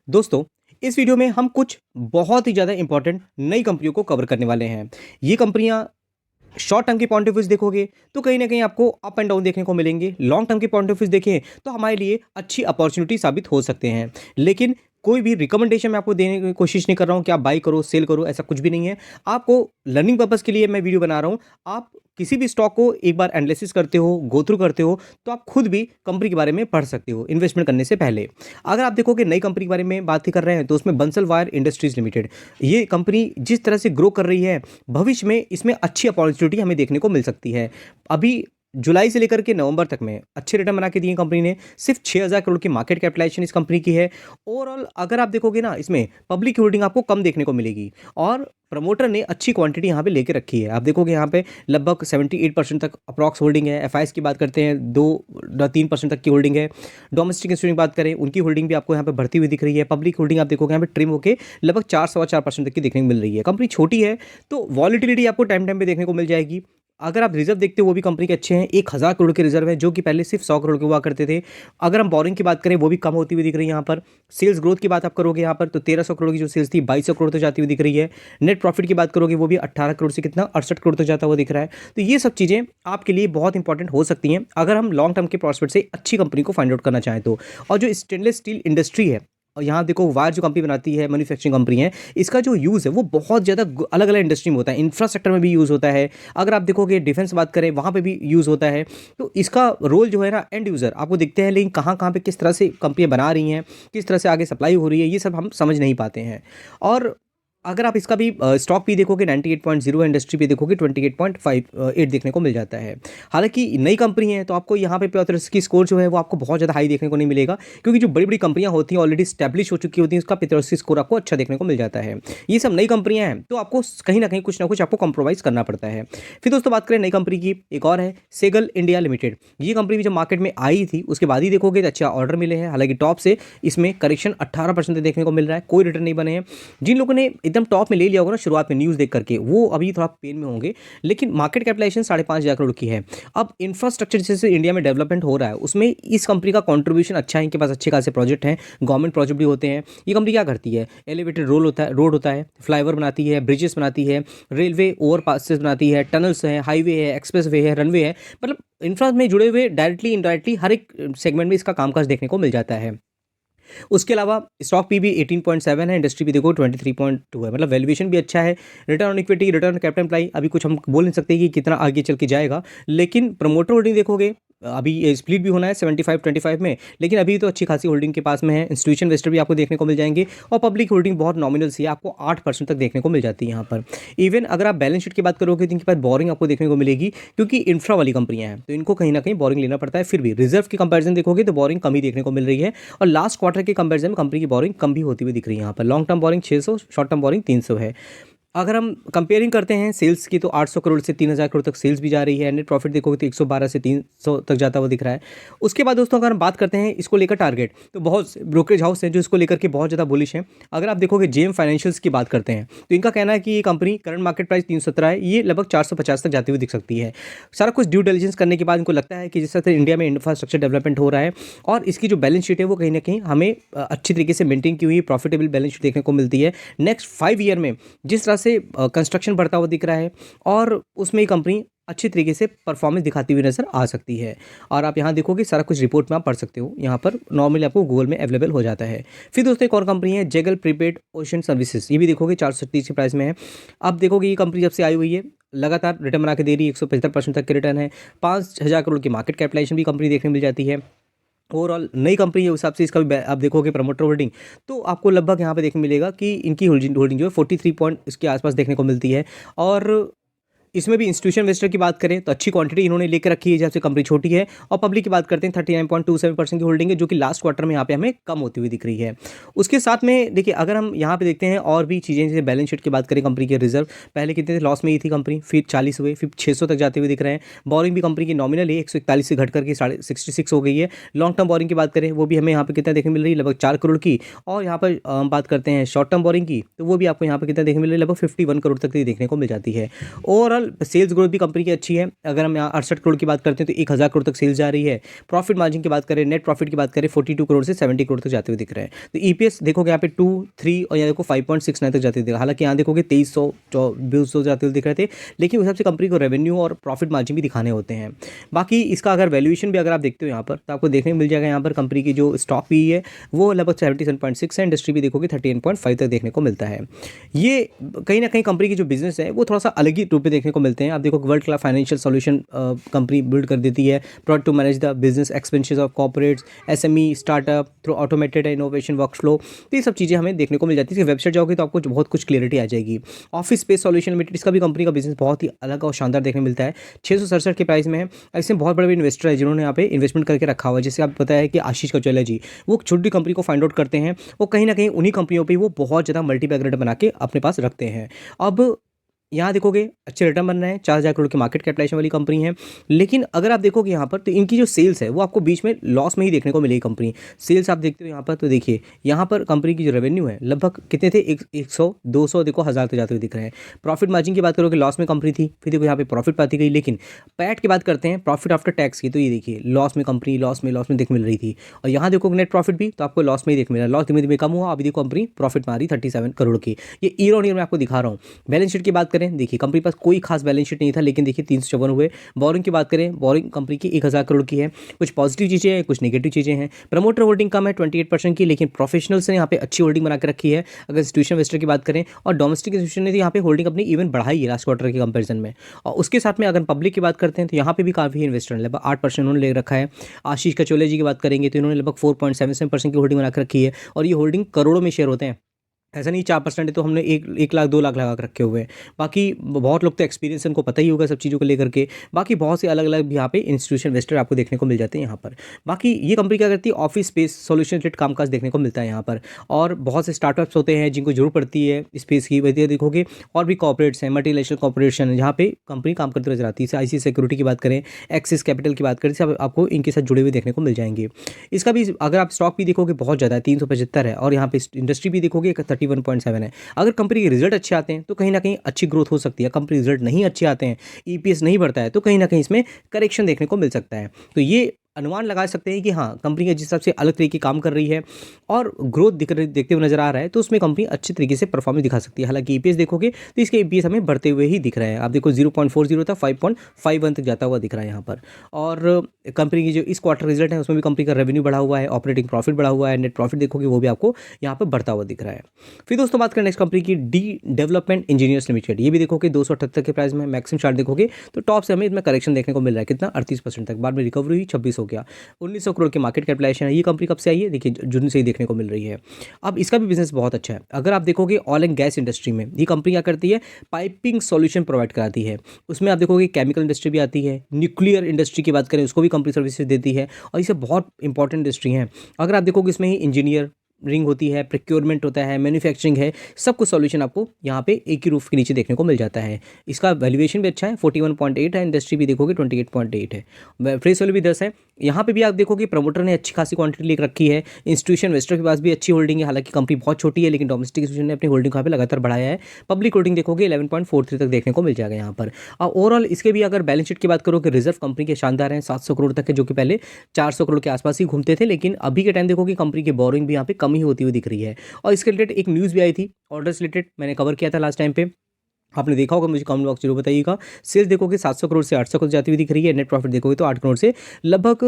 दोस्तों, इस वीडियो में हम कुछ बहुत ही ज़्यादा इंपॉर्टेंट नई कंपनियों को कवर करने वाले हैं। ये कंपनियाँ शॉर्ट टर्म के पॉइंट ऑफ व्यू से देखोगे तो कहीं न कहीं आपको अप एंड डाउन देखने को मिलेंगे। लॉन्ग टर्म के पॉइंट ऑफ व्यू से देखें तो हमारे लिए अच्छी अपॉर्च्युनिटी साबित हो सकते हैं। लेकिन कोई भी रिकमेंडेशन मैं आपको देने की कोशिश नहीं कर रहा हूँ कि आप बाय करो, सेल करो, ऐसा कुछ भी नहीं है। आपको लर्निंग पर्पज़ के लिए मैं वीडियो बना रहा हूँ। आप किसी भी स्टॉक को एक बार एनालिसिस करते हो, गो थ्रू करते हो, तो आप खुद भी कंपनी के बारे में पढ़ सकते हो इन्वेस्टमेंट करने से पहले। अगर आप देखोगे नई कंपनी के बारे में बात ही कर रहे हैं तो उसमें बंसल वायर इंडस्ट्रीज़ लिमिटेड, ये कंपनी जिस तरह से ग्रो कर रही है, भविष्य में इसमें अच्छी अपॉर्चुनिटी हमें देखने को मिल सकती है। अभी जुलाई से लेकर के नवंबर तक में अच्छे रिटर्न बना के दिए कंपनी ने। सिर्फ 6000 करोड़ की मार्केट कैपिटलाइजेशन इस कंपनी की है। ओवरऑल अगर आप देखोगे ना, इसमें पब्लिक होल्डिंग आपको कम देखने को मिलेगी और प्रमोटर ने अच्छी क्वांटिटी यहाँ पे लेके रखी है। आप देखोगे यहाँ पे लगभग 78% तक अप्रॉक्स होल्डिंग है। एफआईएस की बात करते हैं 2-3% तक की होल्डिंग है। डोमेस्टिक इंस्टीट्यूट की बात करें, उनकी होल्डिंग भी आपको यहाँ पे बढ़ती हुई दिख रही है। पब्लिक होल्डिंग आप देखोगे यहाँ पे ट्रिम होकर लगभग 4-4.25% तक की देखने को मिल रही है। कंपनी छोटी है तो वॉलिटिलिटी आपको टाइम टाइम पे देखने को मिल जाएगी। अगर आप रिजर्व देखते हो वो भी कंपनी के अच्छे हैं। 1000 करोड़ के रिजर्व है जो कि पहले सिर्फ 100 करोड़ के हुआ करते थे। अगर हम बोरिंग की बात करें वो भी कम होती हुई दिख रही है। यहाँ पर सेल्स ग्रोथ की बात आप करोगे यहाँ पर तो 1300 करोड़ की जो सेल्स थी 2200 करोड़ तो जाती हुई दिख रही है। नेट प्रॉफिट की बात करोगे वो भी 18 करोड़ से कितना 68 करोड़ तो जाता हुआ दिख रहा है। तो ये सब चीज़ें आपके लिए बहुत इंपॉर्टेंट हो सकती हैं अगर हम लॉन्ग टर्म के प्रॉस्पेक्ट से अच्छी कंपनी को फाइंड आउट करना चाहें तो। और जो स्टेनलेस स्टील इंडस्ट्री है, और यहाँ देखो वायर जो कंपनी बनाती है, मैन्युफैक्चरिंग कंपनी है, इसका जो यूज़ है वो बहुत ज़्यादा अलग अलग इंडस्ट्री में होता है। इंफ्रास्ट्रक्चर में भी यूज़ होता है। अगर आप देखोगे डिफेंस बात करें वहाँ पे भी यूज़ होता है। तो इसका रोल जो है ना, एंड यूज़र आपको दिखते हैं, लेकिन कहाँ कहाँ पे किस तरह से कंपनियाँ बना रही हैं, किस तरह से आगे सप्लाई हो रही है, ये सब हम समझ नहीं पाते हैं। और अगर आप इसका भी स्टॉक भी देखोगे 98.0 इंडस्ट्री पे देखोगे 28.58 देखने को मिल जाता है। हालांकि नई कंपनी है तो आपको यहाँ पे पेट्रोस्की स्कोर जो है वो आपको बहुत ज़्यादा हाई देखने को नहीं मिलेगा, क्योंकि जो बड़ी बड़ी कंपनियाँ होती हैं ऑलरेडी स्टैब्लिश हो चुकी होती हैं, उसका पेट्रोस्की स्कोर आपको अच्छा देखने को मिल जाता है। ये सब नई कंपनियाँ हैं तो आपको कहीं ना कुछ आपको कॉम्प्रोमाइज़ करना पड़ता है। फिर दोस्तों बात करें नई कंपनी की, एक और है सेगल इंडिया लिमिटेड। ये कंपनी भी जब मार्केट में आई थी उसके बाद ही देखोगे तो अच्छा ऑर्डर मिले हैं। हालांकि टॉप से इसमें करेक्शन 18% देखने को मिल रहा है, कोई रिटर्न नहीं बने हैं। जिन लोगों ने एकदम टॉप में ले लिया होगा ना शुरुआत में न्यूज़ देख करके, वो अभी थोड़ा पेन में होंगे। लेकिन मार्केट कैपिटलाइजेशन 5,500 करोड़ की है। अब इंफ्रास्ट्रक्चर जैसे इंडिया में डेवलपमेंट हो रहा है उसमें इस कंपनी का कंट्रीब्यूशन अच्छा है। इनके पास अच्छे खासे प्रोजेक्ट हैं, गवर्नमेंट प्रोजेक्ट भी होते हैं। ये कंपनी क्या करती है, एलिवेटेड रोड होता है, फ्लाईओवर बनाती है, ब्रिजेस बनाती है, रेलवे ओवरपासेस बनाती है, टनल्स हैं, हाईवे है, एक्सप्रेस वे है, रनवे है। मतलब इंफ्रा में जुड़े हुए डायरेक्टली इनडायरेक्टली हर एक सेगमेंट में इसका कामकाज देखने को मिल जाता है। उसके अलावा स्टॉक पी भी 18.7 है, इंडस्ट्री भी देखो 23.2 है। मतलब वैल्यूएशन भी अच्छा है। Return on equity, return capital employ अभी कुछ हम बोल नहीं सकते कि कितना आगे चल के जाएगा। लेकिन प्रमोटर होल्डिंग देखोगे अभी ये स्प्लिट भी होना है 75-25 में, लेकिन अभी तो अच्छी खासी होल्डिंग के पास में है। इंस्टीट्यूशन इन्वेस्टर भी आपको देखने को मिल जाएंगे और पब्लिक होल्डिंग बहुत नॉमिनल सी है, आपको 8% तक देखने को मिल जाती है यहाँ पर। इवन अगर आप बैलेंस शीट की बात करोगे तो इनके पास बोरिंग आपको देखने को मिलेगी, क्योंकि इंफ्रा वाली कंपनियां हैं तो इनको कहीं ना कहीं बोरिंग लेना पड़ता है। फिर भी रिजर्व की कंपैरिजन देखोगे तो बोरिंग कम ही देखने को मिल रही है। और लास्ट क्वार्टर के कंपैरिजन में कंपनी की बोरिंग कम भी होती हुई दिख रही है। यहाँ पर long term borrowing 600, short term borrowing 300 है। अगर हम कंपेयरिंग करते हैं सेल्स की तो 800 करोड़ से 3000 करोड़ तक सेल्स भी जा रही है। नेट प्रॉफिट देखोगे तो 112 से 300 तक जाता हुआ दिख रहा है। उसके बाद दोस्तों अगर हम बात करते हैं इसको लेकर टारगेट, तो बहुत ब्रोकरेज हाउस हैं जो इसको लेकर के बहुत ज़्यादा बुलिश हैं। अगर आप देखोगे जेएम फाइनेंशियल्स की बात करते हैं तो इनका कहना है कि ये कंपनी करंट मार्केट प्राइस 317 है, ये लगभग 450 तक जाती हुई दिख सकती है। सारा कुछ ड्यू डिलिजेंस करने के बाद इनको लगता है कि जिस तरह से इंडिया में इंफ्रास्ट्रक्चर डेवलपमेंट हो रहा है और इसकी जो बैलेंस शीट है वो कहीं ना कहीं हमें अच्छी तरीके से मेंटेन की हुई प्रॉफिटेबल बैलेंस शीट देखने को मिलती है। नेक्स्ट 5 ईयर में जिस तरह से कंस्ट्रक्शन बढ़ता हुआ दिख रहा है और उसमें ये कंपनी अच्छी तरीके से परफॉर्मेंस दिखाती हुई नजर आ सकती है। और आप यहाँ देखोगे सारा कुछ रिपोर्ट में आप पढ़ सकते हो, यहाँ पर नॉर्मली आपको गूगल में अवेलेबल हो जाता है। फिर दोस्तों एक और कंपनी है जेगल प्रीपेड ओशन सर्विसेज, ये भी देखोगे 430 के प्राइस में है। अब देखोगे ये कंपनी जब से आई हुई है लगातार रिटर्न बना के दे रही है, 175% तक के रिटर्न है। 5000 करोड़ की मार्केट कैपिटलाइजेशन भी कंपनी देखने मिल जाती है। ओवरऑल नई कंपनी है उस हिसाब से इसका भी आप देखोगे प्रमोटर होल्डिंग तो आपको लगभग यहाँ पे देखने मिलेगा कि इनकी होल्डिंग जो है 43 पॉइंट इसके आसपास देखने को मिलती है। और इसमें भी इंस्टीट्यूशन इन्वेस्टर की बात करें तो अच्छी क्वांटिटी इन्होंने लेकर रखी है जब से कंपनी छोटी है। और पब्लिक की बात करते हैं 39.27% की होल्डिंग है, जो कि लास्ट क्वार्टर में यहाँ पे हमें कम होती हुई दिख रही है। उसके साथ में देखिए अगर हम यहाँ पे देखते हैं और भी चीज़ें, जैसे बैलेंस शीट की बात करें, कंपनी के रिजर्व पहले कितने थे, लॉस में ही थी कंपनी, फिर 40 हुए, फिर 600 तक जाते हुए दिख रहे हैं। बोरिंग भी कंपनी की नॉमिनल है, 141 से घट करके 66 हो गई है। लॉन्ग टर्म बोरिंग की बात करें वो भी हमें यहाँ पे कितना देखने मिल रही है, लगभग 4 करोड़ की। और यहाँ पर बात करते हैं शॉर्ट टर्म बोरिंग की तो वो भी आपको यहाँ पर कितना देखने मिल रही है, लगभग 51 करोड़ तक की देखने को मिल जाती है। ओवरऑल ओवरऑल सेल्स ग्रोथ भी कंपनी की अच्छी है। अगर हम यहाँ 68 करोड़ की बात करते हैं तो 1000 करोड़ तक सेल्स जा रही है। प्रॉफिट मार्जिन की बात करें, नेट प्रॉफिट की बात करें, 42 करोड़ से 70 करोड़ तक जाते हुए दिख रहे हैं। तो ईपीएस देखोगे यहाँ पे 2, 3 और यहाँ देखो 5.69 तक जाते हुए दिख रहा है। हालांकि यहाँ देखोगे 2300 2200 जाते हुए दिख रहे थे, लेकिन उस हिसाब से कंपनी को रेवेन्यू और प्रॉफिट मार्जिन भी दिखाने होते हैं। बाकी इसका अगर वैल्यूएशन भी अगर आप देखते हो यहाँ पर, तो आपको देखने को मिल जाएगा यहाँ पर कंपनी की जो स्टॉक पी है वो लगभग 77.6 है। इंडस्ट्री भी देखोगे 38.5 तक देखने को मिलता है। ये कहीं ना कहीं कंपनी की जो बिजनेस है वो थोड़ा सा अलग ही रूप में देखने को मिलते हैं। आप देखो world class financial solution company build कर देती है, product to manage the business expenses of corporates, SME startup through automated innovation workflow. तो ये सब चीज़ें हमें देखने को मिल जाती है। वेबसाइट जाओगे तो आपको बहुत कुछ क्लियरिटी आ जाएगी। ऑफिस स्पेस सॉल्यूशन लिमिटेड, इसका भी कंपनी का बिजनेस बहुत ही अलग और शानदार देखने मिलता है। 667 के प्राइस में है। इसमें बहुत बड़े इन्वेस्टर है जिन्होंने यहाँ पे इन्वेस्टमेंट करके रखा हुआ है। जैसे आप पता है कि आशीष कचौला जी, वो छोटी कंपनी को फाइंड आउट करते हैं, वो कहीं ना कहीं उन्हीं कंपनियों पर वो बहुत ज़्यादा मल्टीपैकेट बना के अपने पास रखते हैं। अब यहाँ देखोगे अच्छे रिटर्न बन रहे हैं। 4000 करोड़ की मार्केट कैपिटलाइजेशन वाली कंपनी है। लेकिन अगर आप देखोगे यहाँ पर तो इनकी जो सेल्स है वो आपको बीच में लॉस में ही देखने को मिलेगी कंपनी। सेल्स आप देखते हो यहाँ पर, तो देखिए यहाँ पर कंपनी की जो रेवेन्यू है लगभग कितने थे, 100 200 देखो 1000 तक जाते हुए दिख रहे हैं। प्रॉफिट मार्जिन की बात करोगे लॉस में कंपनी थी, फिर देखो यहाँ पे प्रॉफिट पाती गई। लेकिन पैट की बात करते हैं, प्रॉफिट आफ्टर टैक्स की, तो ये देखिए लॉस में कंपनी लॉस में देख मिल रही थी। और यहाँ देखो नेट प्रॉफिट भी तो आपको लॉस में ही देख मिल रहा है। लॉस धीमे धीमे कम हुआ, अभी देखो कंपनी प्रॉफिट मारी 37 करोड़ की। ये ईयर ऑन ईयर में आपको दिखा रहा हूँ। बैलेंस शीट की बात करें, देखिए कंपनी पास कोई खास बैलेंस शीट नहीं था, लेकिन देखिए 354 हुए। बोरिंग की बात करें, बोरिंग कंपनी की 1000 करोड़ की है। कुछ पॉजिटिव चीज़ें हैं, कुछ नेगेटिव चीज़ें हैं। प्रमोटर होल्डिंग कम है 28% की, लेकिन प्रोफेशनल्स ने यहाँ पे अच्छी होल्डिंग बना के रखी है। अगर इंस्टीट्यूशन इन्वेस्टर की बात करें, और डोमेस्टिक इंस्टीट्यूशन ने यहाँ पे होल्डिंग अपनी इवन बढ़ाई है लास्ट क्वार्टर के कंपेरिजन में। और उसके साथ में अगर पब्लिक की बात करते हैं तो यहाँ पे भी काफ़ी इन्वेस्टर ने लगभग 8% उन्होंने ले रखा है। आशीष कचौले जी की बात करेंगे तो इन्होंने लगभग 4.77% की होल्डिंग बना के रखी है। और ये होल्डिंग करोड़ों में शेयर होते हैं, ऐसा नहीं 4% है तो हमने 1 लाख 2 लाख लगा कर रखे हुए हैं। बाकी बहुत लोग तो एक्सपीरियंस उनको पता ही होगा सब चीज़ों को लेकर के। बाकी बहुत से अलग अलग भी यहाँ पे इंस्टीट्यूशन इन्वेस्टर आपको देखने को मिल जाते हैं यहाँ पर। बाकी ये कंपनी क्या करती है, ऑफिस स्पेस सॉल्यूशन रिलेटेड कामकाज देखने को मिलता है यहाँ पर। और बहुत से स्टार्टअप्स होते हैं जिनको जरूरत पड़ती है स्पेस की, वजह देखोगे। और भी कॉर्पोरेट्स हैं, मल्टीनेशनल कॉर्पोरेशन है जहाँ पे कंपनी काम करती नजर आती है। ICICI सिक्योरिटी की बात करें, एक्सिस कैपिटल की बात करें, सब आपको इनके साथ जुड़े हुए देखने को मिल जाएंगे। इसका भी अगर आप स्टॉक भी देखोगे बहुत ज़्यादा है, 375 है। और यहाँ पे इंडस्ट्री भी देखोगे 31.7 है। अगर कंपनी के रिजल्ट अच्छे आते हैं तो कहीं ना कहीं अच्छी ग्रोथ हो सकती है। कंपनी रिजल्ट नहीं अच्छे आते हैं, ईपीएस नहीं बढ़ता है, तो कहीं ना कहीं इसमें करेक्शन देखने को मिल सकता है। तो ये अनुमान लगा सकते हैं कि हाँ कंपनी के जिस हिसाब से अलग तरीके काम कर रही है और ग्रोथ देखते हुए नजर आ रहा है, तो उसमें कंपनी अच्छी तरीके से परफॉर्मेंस दिखा सकती है। हालांकि ईपीएस देखोगे तो इसके ईपीएस हमें बढ़ते हुए ही दिख रहा है। आप देखो 0.40 था, 5.51 तक जाता हुआ दिख रहा है यहाँ पर। और कंपनी की जो इस क्वार्टर रिजल्ट है उसमें भी कंपनी का रेवेन्यू बढ़ा हुआ है, ऑपरेटिंग प्रॉफिट बढ़ा हुआ है, नेट प्रॉफिट देखोगे वो भी आपको यहाँ पर बढ़ता हुआ दिख रहा है। फिर दोस्तों बात करें नेक्स्ट कंपनी की, डी डेवलपमेंट इंजीनियर्स लिमिटेड। ये भी देखोगे 278 के प्राइस में। मैक्सिमम चार्ट देखोगे तो टॉप से हमें इसमें करेक्शन देखने को मिल रहा है, कितना 38% तक। बाद में रिकवरी हुई, 26 हो गया। 1900 करोड़ की मार्केट कैपिटलाइजेशन है। ये कंपनी कब से आई है, देखिए जून से ही देखने को मिल रही है। अब इसका भी बिजनेस बहुत अच्छा है। अगर आप देखोगे ऑयल एंड गैस इंडस्ट्री में ये कंपनी क्या करती है, पाइपिंग सॉल्यूशन प्रोवाइड कराती है। उसमें आप देखोगे केमिकल इंडस्ट्री भी आती है, न्यूक्लियर इंडस्ट्री की बात करें उसको भी कंपनी सर्विसेज देती है। और इसे बहुत इंपॉर्टेंट इंडस्ट्री है। अगर आप देखोगे इसमें ही इंजीनियर रिंग होती है, प्रोक्योरमेंट होता है, मैन्युफैक्चरिंग है, सब कुछ सॉल्यूशन आपको यहाँ पे एक ही रूफ के नीचे देखने को मिल जाता है। इसका वैल्यूएशन भी अच्छा है, 41.8 है। इंडस्ट्री भी देखोगे 28.8 है। फेस वैल्यू भी 10 है। यहाँ पे भी आप देखोगे प्रमोटर ने अच्छी खासी क्वांटिटी लेकर रखी है। इंस्टीट्यूशन इन्वेस्टर के पास भी अच्छी होल्डिंग है। हालांकि कंपनी बहुत छोटी है, लेकिन डोमेस्टिक इंस्टीट्यूशन ने अपनी होल्डिंग यहाँ पे लगातार बढ़ाया है। पब्लिक होल्डिंग देखोगे 11.43 तक देखने को मिल जाएगा यहाँ पर। और ओवरऑल इसके भी अगर बैलेंस शीट की बात करोगे, रिजर्व कंपनी के शानदार हैं, 700 करोड़ तक है, जो कि पहले 400 करोड़ के आसपास ही घूमते थे। लेकिन अभी के टाइम देखोगे कंपनी की बोरिंग भी यहाँ पे कम ही होती हुई दिख रही है। और इसके रिलेटेड एक न्यूज़ भी आई थी, ऑर्डर्स रिलेटेड, मैंने कवर किया था लास्ट टाइम पे, आपने देखा होगा, मुझे कमेंट बॉक्स जरूर बताइएगा। सेल्स देखोगे 700 करोड़ से 800 करोड़ जाती हुई दिख रही है। नेट प्रॉफिट देखोगे तो 8 करोड़ से लगभग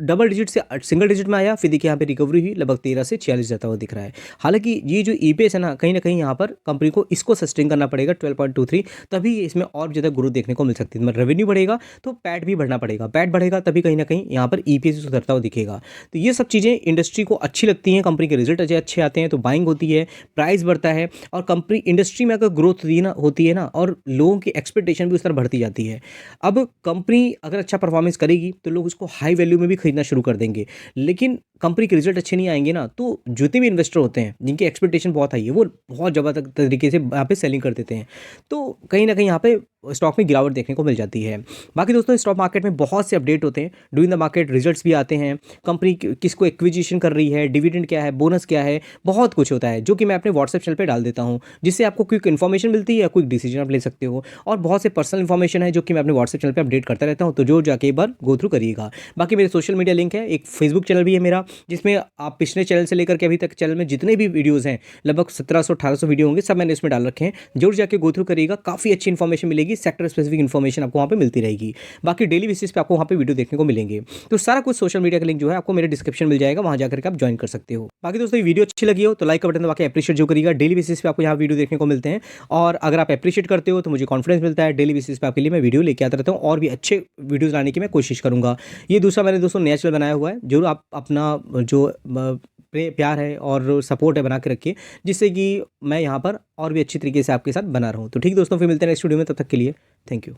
डबल डिजिट से सिंगल डिजिट में आया। फिर देखिए यहाँ पे रिकवरी हुई, लगभग 13 से 46 जाता हुआ दिख रहा है। हालांकि ये जो ईपीएस है ना कहीं यहाँ पर कंपनी को इसको सस्टेन करना पड़ेगा 12.23, तभी इसमें और ज़्यादा ग्रोथ देखने को मिल सकती है। मतलब रेवेन्यू बढ़ेगा तो पैट भी बढ़ना पड़ेगा, पैट बढ़ेगा तभी कहीं ना कहीं यहाँ पर ईपीएस सुधरता हुआ दिखेगा। तो ये सब चीज़ें इंडस्ट्री को अच्छी लगती हैं, कंपनी के रिजल्ट अच्छे आते हैं तो बाइंग होती है, प्राइस बढ़ता है। और कंपनी इंडस्ट्री में अगर ग्रोथ होती है ना, और लोगों की एक्सपेक्टेशन भी उस तरह बढ़ती जाती है। अब कंपनी अगर अच्छा परफॉर्मेंस करेगी तो लोग उसको हाई वैल्यू में भी खरीदना शुरू कर देंगे। लेकिन कंपनी के रिजल्ट अच्छे नहीं आएंगे ना, तो जितने भी इन्वेस्टर होते हैं जिनकी एक्सपेक्टेशन बहुत हाई है, वो बहुत ज़बरदस्त तरीके से यहाँ पे सेलिंग कर देते हैं। तो कहीं ना कहीं यहाँ पे स्टॉक में गिरावट देखने को मिल जाती है। बाकी दोस्तों स्टॉक मार्केट में बहुत से अपडेट होते हैं, ड्यूरिंग द मार्केट रिजल्ट्स भी आते हैं, कंपनी किसको एक्विजिशन कर रही है, डिविडेंड क्या है, बोनस क्या है, बहुत कुछ होता है जो कि मैं अपने व्हाट्सएप चैनल पे डाल देता हूँ, जिससे आपको क्विक इन्फॉर्मेशन मिलती है या क्विक डिसीजन आप ले सकते हो। और बहुत से पर्सनल इन्फॉर्मेशन है जो कि मैं अपने व्हाट्सएप चैनल पर अपडेट करता रहता हूँ, तो जो जाके एक बार गो थ्रू करिएगा। बाकी मेरे सोशल मीडिया लिंक है, एक फेसबुक चैनल भी है मेरा, जिसमें आप पिछले चैनल से लेकर के अभी तक चैनल में जितने भी वीडियोज़ हैं, लगभग 1700-1800 वीडियो होंगे, सब मैंने इसमें डाल रखे हैं, जरूर जाके गो थ्रू करिएगा, काफ़ी अच्छी इन्फॉर्मेशन मिलेगी, सेक्टर स्पेसिफिक इन्फॉर्मेशन आपको वहाँ पे मिलती रहेगी। बाकी डेली बेसिस पे आपको वहाँ पे वीडियो देखने को मिलेंगे। तो सारा कुछ सोशल मीडिया का लिंक जो है आपको मेरे डिस्क्रिप्शन मिल जाएगा, वहाँ जाकर के आप ज्वाइन कर सकते हो। बाकी दोस्तों ये वीडियो अच्छी लगी हो तो लाइक का बटन दबा के अप्रिशिएट जो करिएगा, डेली बेसिस पे आपको यहाँ वीडियो देखने को मिलते हैं, और अगर आप अप्रिशिएट करते हो तो मुझे कॉन्फिडेंस मिलता है, डेली बेसिस पे आपके लिए मैं वीडियो लेके आता रहता हूँ और भी अच्छे वीडियोज़ लाने की मैं कोशिश करूँगा। ये दूसरा मैंने दोस्तों नया चैनल बनाया हुआ है, जरूर आप अपना जो प्यार है और सपोर्ट है बना के रखिए, जिससे कि मैं यहाँ पर और भी अच्छी तरीके से आपके साथ बना रहूँ। तो ठीक दोस्तों, फिर मिलते हैं नेक्स्ट वीडियो में, तब तक के लिए थैंक यू।